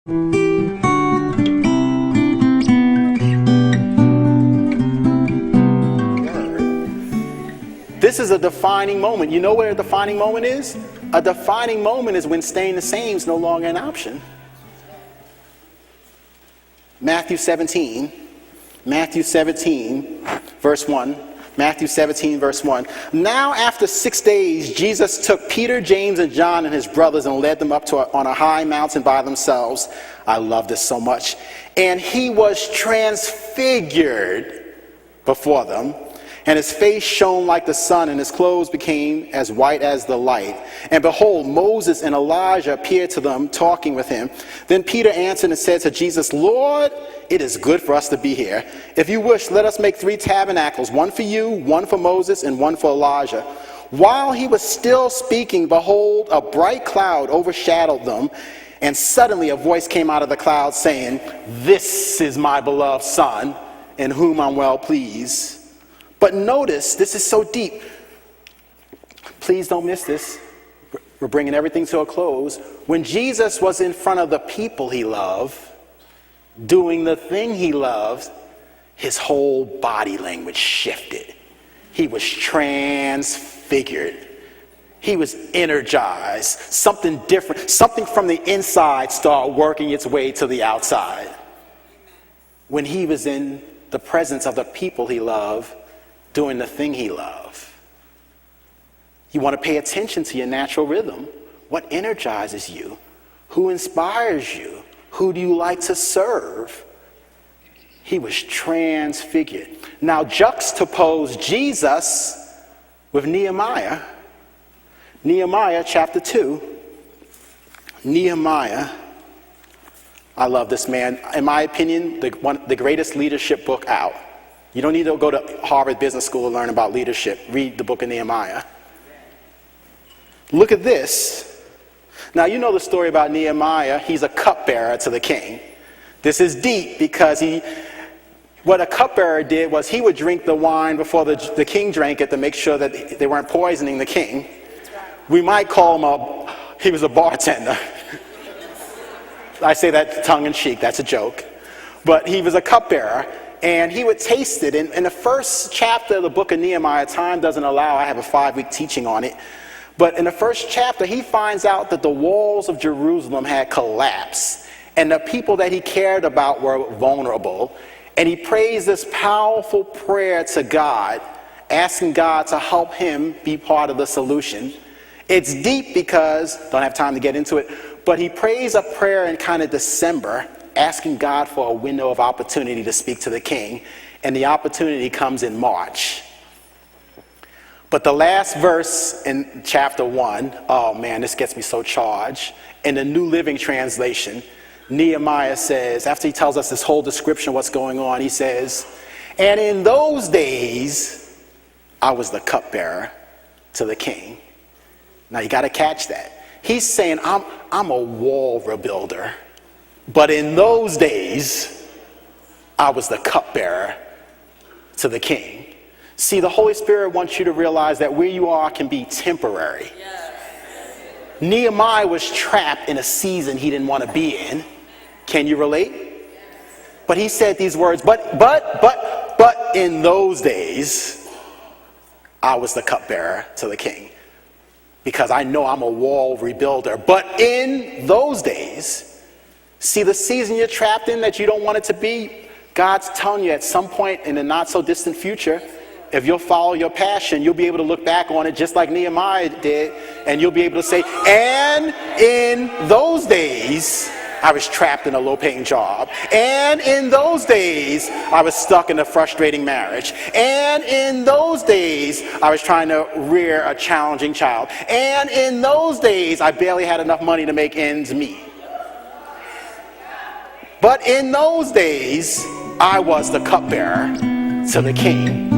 This is a defining moment. You know what a defining moment is? A defining moment is when staying the same is no longer an option. Matthew 17, verse 1. Matthew 17, verse 1. Now after 6 days, Jesus took Peter, James, and John and his brothers and led them up on a high mountain by themselves. I love this so much. And he was transfigured before them. And his face shone like the sun, and his clothes became as white as the light. And behold, Moses and Elijah appeared to them, talking with him. Then Peter answered and said to Jesus, Lord, it is good for us to be here. If you wish, let us make 3 tabernacles, one for you, one for Moses, and one for Elijah. While he was still speaking, behold, a bright cloud overshadowed them. And suddenly a voice came out of the cloud saying, This is my beloved Son, in whom I'm well pleased. But notice, this is so deep. Please don't miss this. We're bringing everything to a close. When Jesus was in front of the people he loved, doing the thing he loved, his whole body language shifted. He was transfigured. He was energized. Something different, something from the inside started working its way to the outside. When he was in the presence of the people he loved, doing the thing he loved. You want to pay attention to your natural rhythm. What energizes you? Who inspires you? Who do you like to serve? He was transfigured. Now juxtapose Jesus with Nehemiah. Nehemiah chapter 2. Nehemiah. I love this man. In my opinion, the greatest leadership book out. You don't need to go to Harvard Business School to learn about leadership. Read the book of Nehemiah. Look at this. Now, you know the story about Nehemiah. He's a cupbearer to the king. This is deep because what a cupbearer did was he would drink the wine before the king drank it to make sure that they weren't poisoning the king. We might call him he was a bartender. I say that tongue in cheek, that's a joke. But he was a cupbearer. And he would taste it. In the first chapter of the book of Nehemiah, time doesn't allow, I have a 5-week teaching on it. But in the first chapter, he finds out that the walls of Jerusalem had collapsed. And the people that he cared about were vulnerable. And he prays this powerful prayer to God, asking God to help him be part of the solution. It's deep because, don't have time to get into it, but he prays a prayer in kind of December, asking God for a window of opportunity to speak to the king, and the opportunity comes in March. But the last verse in chapter 1, oh man, this gets me so charged. In the New Living Translation, Nehemiah says, after he tells us this whole description of what's going on, he says, and in those days, I was the cupbearer to the king. Now you got to catch that. He's saying, I'm a wall rebuilder. But in those days, I was the cupbearer to the king. See, the Holy Spirit wants you to realize that where you are can be temporary. Yes. Nehemiah was trapped in a season he didn't want to be in. Can you relate? Yes. But he said these words, but in those days, I was the cupbearer to the king. Because I know I'm a wall rebuilder. But in those days, see the season you're trapped in that you don't want it to be? God's telling you at some point in the not so distant future, if you'll follow your passion, you'll be able to look back on it just like Nehemiah did, and you'll be able to say, and in those days, I was trapped in a low-paying job. And in those days, I was stuck in a frustrating marriage. And in those days, I was trying to rear a challenging child. And in those days, I barely had enough money to make ends meet. But in those days, I was the cupbearer to the king.